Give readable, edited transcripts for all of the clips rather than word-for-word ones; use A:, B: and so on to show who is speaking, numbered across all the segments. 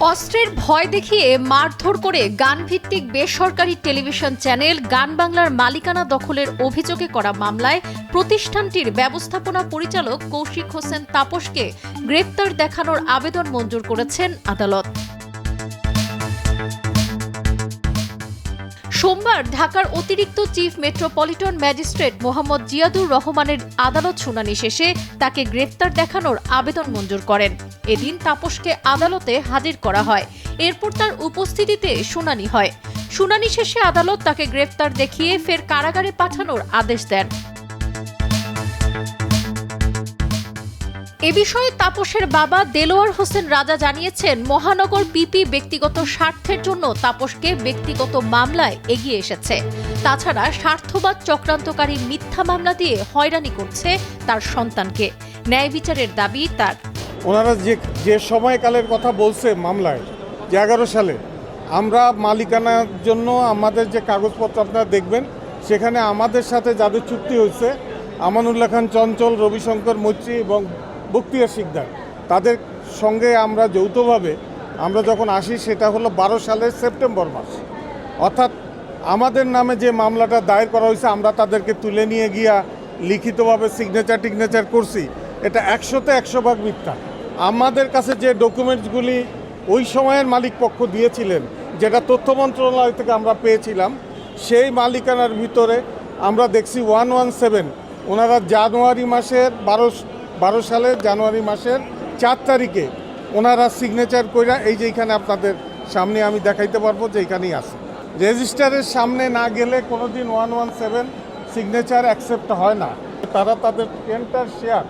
A: অস্ত্রের ভয় দেখিয়ে মারধর করে গানভিত্তিক বেসরকারি টেলিভিশন চ্যানেল গান বাংলার মালিকানা দখলের অভিযোগে করা মামলায় প্রতিষ্ঠানটির ব্যবস্থাপনা পরিচালক কৌশিক হোসেন তাপসকে গ্রেপ্তার দেখানোর আবেদন মঞ্জুর করেছেন আদালত। সোমবার ঢাকার অতিরিক্ত chief metropolitan magistrate Mohammad Ziadur রহমানের আদালত শুনানি শেষে তাকে গ্রেফতার দেখানোর আবেদন মঞ্জুর করেন। এদিন তাপসকে আদালতে হাজির করা হয়। এরপর তার উপস্থিতিতে শুনানি হয়। শুনানি শেষে আদালত তাকে গ্রেফতার দেখিয়ে ফের কারাগারে পাঠানোর আদেশ দেন। এ বিষয়ে তাপসের বাবা দেলোয়ার হোসেন রাজা জানিয়েছেন, মহানগর পিপি ব্যক্তিগত স্বার্থের জন্য তাপসকে ব্যক্তিগত মামলায় এগিয়ে এসেছে। তাছাড়া স্বার্থবাদ চক্রান্তকারী মিথ্যা মামলা দিয়ে হয়রানি করছে তার সন্তানকে। ন্যায় বিচারের দাবি তার।
B: ওনারা যে সময়কালের কথা বলছে মামলায়, যে 11 সালে আমরা মালিকানার জন্য আমাদের যে কাগজপত্র আপনারা দেখবেন, সেখানে আমাদের সাথে যাদের চুক্তি হয়েছে, আমানুল্লাহ খান চঞ্চল, রবিশঙ্কর মৈত্রী এবং বখতিয়ার শিকদার, তাদের সঙ্গে আমরা যৌথভাবে আমরা যখন আসি, সেটা হলো 12 সালের সেপ্টেম্বর মাস। অর্থাৎ আমাদের নামে যে মামলাটা দায়ের করা হয়েছে, আমরা তাদেরকে তুলে নিয়ে গিয়া লিখিতভাবে সিগনেচার করছি, এটা 100তে 100 ভাগ মিথ্যা। আমাদের কাছে যে ডকুমেন্টসগুলি ওই সময়ের মালিক পক্ষ দিয়েছিলেন, যেটা তথ্য মন্ত্রণালয় থেকে আমরা পেয়েছিলাম, সেই মালিকানার ভিতরে আমরা দেখছি 117 ওনারা জানুয়ারি মাসের 12 সালের জানুয়ারি মাসের 4 তারিখে ওনারা সিগনেচার কইরা, এই যে এখানে আপনাদের সামনে আমি দেখাইতে পারবো যে এখানেই আছে। রেজিস্টারের সামনে না গেলে কোনোদিন 117 সিগনেচার অ্যাকসেপ্ট হয় না। তারা তাদের 10টার শেয়ার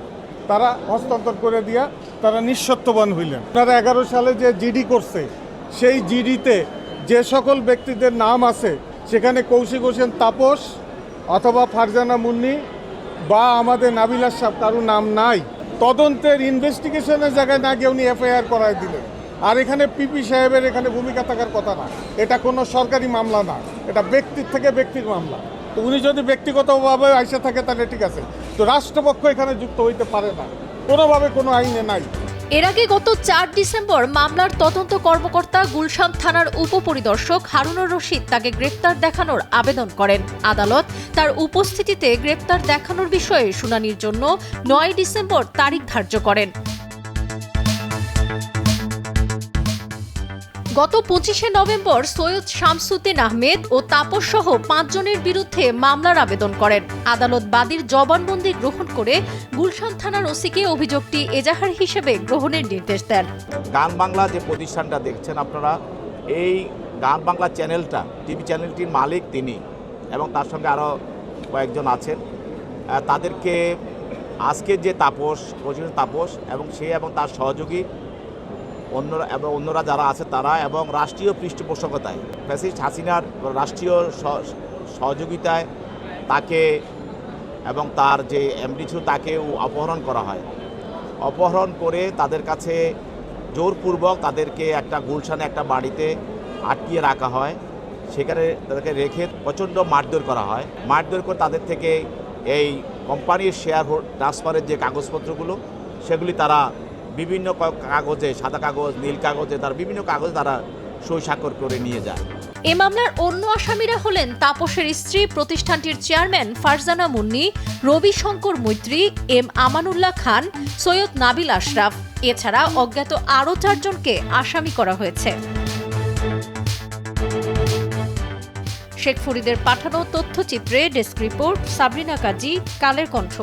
B: তারা হস্তান্তর করে দিয়া তারা নিঃস্বত্ববান হইলেন। তারা 11 সালে যে জিডি করছে, সেই জিডিতে যে সকল ব্যক্তিদের নাম আছে, সেখানে কৌশিক হোসেন তাপস অথবা ফারজানা মুন্নি বা আমাদের নাবিল আশরাফ কারো নাম নাই। তদন্তের ইনভেস্টিগেশনের জায়গায় না গিয়ে উনি এফআইআর করায় দিলেন। আর এখানে পিপি সাহেবের এখানে ভূমিকা থাকার কথা না। এটা কোনো সরকারি মামলা না, এটা ব্যক্তির থেকে ব্যক্তির মামলা। তো উনি যদি ব্যক্তিগতভাবে আইসা থাকে তাহলে ঠিক আছে, তো রাষ্ট্রপক্ষ এখানে যুক্ত হইতে পারে না, কোনোভাবে কোনো আইনে নাই।
A: এর আগে গত 4 ডিসেম্বর মামলার তদন্ত কর্মকর্তা গুলশান থানার উপপরিদর্শক হারুনুর রশিদ তাকে গ্রেপ্তার দেখানোর আবেদন করেন। আদালত তার উপস্থিতিতে গ্রেপ্তার দেখানোর বিষয়ে শুনানির জন্য 9 ডিসেম্বর তারিখ ধার্য করেন। গত 25শে নভেম্বর সৈয়দ শামসুদ্দিন আহমেদ ও তাপস সহ 5 জনের বিরুদ্ধে মামলার আবেদন করেন। আদালত বাদীর জবানবন্দি গ্রহণ করে গুলশান থানার ওসিকে অভিযোগটি এজাহার হিসেবে গ্রহণের নির্দেশ দেন।
C: গান বাংলা যে প্রতিষ্ঠানটা দেখছেন আপনারা, এই গান বাংলা চ্যানেলটা, টিভি চ্যানেলটির মালিক তিনি এবং তার সঙ্গে আরও কয়েকজন আছেন। তাদেরকে আজকে যে তাপস এবং সে এবং তার সহযোগী অন্যরা যারা আছে তারা এবং রাষ্ট্রীয় পৃষ্ঠপোষকতায় ফ্যাসিস্ট হাসিনার রাষ্ট্রীয় সহযোগিতায় তাকে এবং তার যে এমডি ছিল তাকেও অপহরণ করা হয়। অপহরণ করে তাদের কাছে জোরপূর্বক তাদেরকে একটা গুলশানে একটা বাড়িতে আটকিয়ে রাখা হয়। সেখানে তাদেরকে রেখে প্রচণ্ড মারধর করা হয়। মারধর করে তাদের থেকে এই কোম্পানির শেয়ার ট্রান্সফারের যে কাগজপত্রগুলো, সেগুলি তারা বিভিন্ন কাগজে, সাদা কাগজ, নীল কাগজে, তার বিভিন্ন কাগজ তারা সই স্বাক্ষর করে নিয়ে যায়।
A: এ মামলার অন্য আসামিরা হলেন তাপসের স্ত্রী, প্রতিষ্ঠানটির চেয়ারম্যান ফারজানা মুন্নি, রবিশঙ্কর মৈত্রী, এম আমানুল্লাহ খান, সৈয়দ নাবিল আশরাফ। এছাড়া অজ্ঞাত আরও 4 জনকে আসামি করা হয়েছে। শেখ ফরিদের পাঠানো তথ্যচিত্রে ডেস্ক রিপোর্ট, সাবরিনা কাজী, কালের কণ্ঠ।